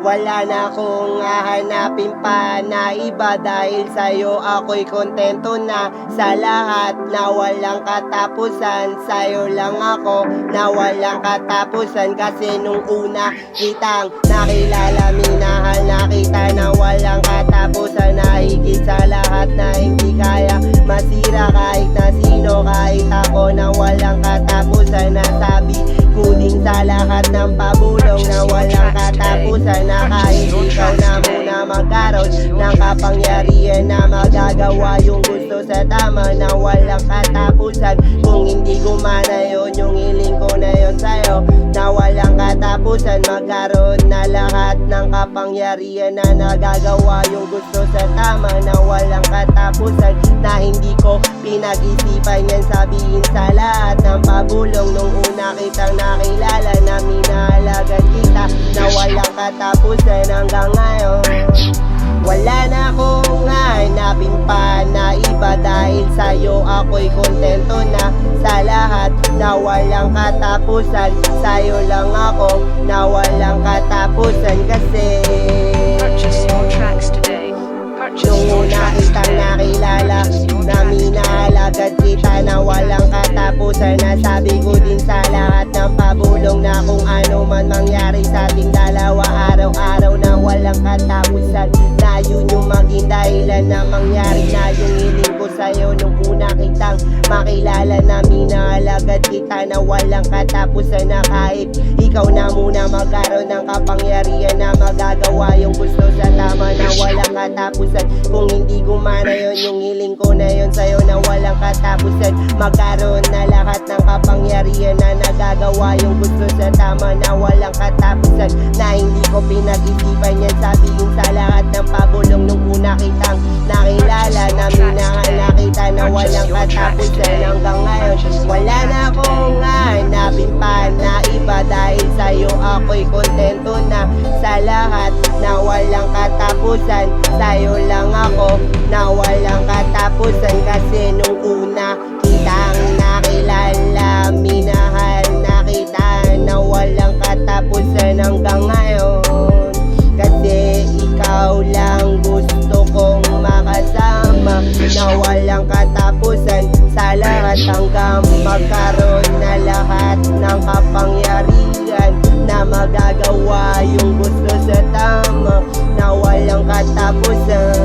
Wala na akong hahanapin pa na iba, dahil sa'yo ako'y kontento na. Sa lahat na walang katapusan, sa'yo lang ako na walang katapusan. Kasi nung una kitang nakilala, minahal na kita na walang katapusan. Na higit sa lahat na hindi kaya masira kahit na sino, kahit ako na walang katapusan. Nasabi ko din sa lahat ng pabulong na walang katapusan, na kahit ikaw na muna magkaroon ng kapangyarihan na magagawa yung gusto sa tama na walang katapusan. Kung hindi gumana yun, yung hiling ko na yun sa'yo na walang katapusan, magkaroon na lahat ng kapangyarihan na nagagawa yung gusto sa tama na walang katapusan. Na hindi ko pinag-isipan yan, sabihin sa lahat ng pabulong nung una kitang nakilala, na minahalagan kita na walang katapusan hanggang ngayon. Wala na akong hahanapin pa na iba, dahil sa'yo ako'y kontento na. Sa lahat na walang katapusan, sa'yo lang ako na walang katapusan. Kasi nung una kitang nakilala, na minahalagan kita na walang katapusan. Nasabi ko din sa lahat ng pabulong na kung ano man mangyari sa ating dalawa, araw-araw na walang katapusan, na yun yung maging dahilan na mangyari na yung hiling ko sa'yo nung una kitang makilala. Na minahalagan kita na walang katapusan, na kahit ikaw na muna magkaroon ng kapangyarihan na magagawa yung gusto sa tama na walang katapusan. Kung hindi gumana yun, yung hiling ko na yun sa'yo na walang katapusan, magkaroon na lahat ng kapangyarihan na nagagawa yung gusto sa tama na walang katapusan. Na hindi ko pinag-isipan yan, sabihin sa lahat ng pabulong nung una kitang nakilala, na minahal na kita na walang katapusan hanggang ngayon. Wala na akong hahanapin pa na iba, dahil sa'yo ako'y kontento na. Sa lahat na walang katapusan, sa'yo lang ako na walang katapusan. Kasi nung una kitang nakilala, minahal na kita na walang katapusan hanggang ngayon. Kasi ikaw lang gusto kong makasama na walang katapusan. Sa lahat hanggang magkaroon na lahat ng kapangyarihan na magagawa yung gusto sa tama na walang katapusan.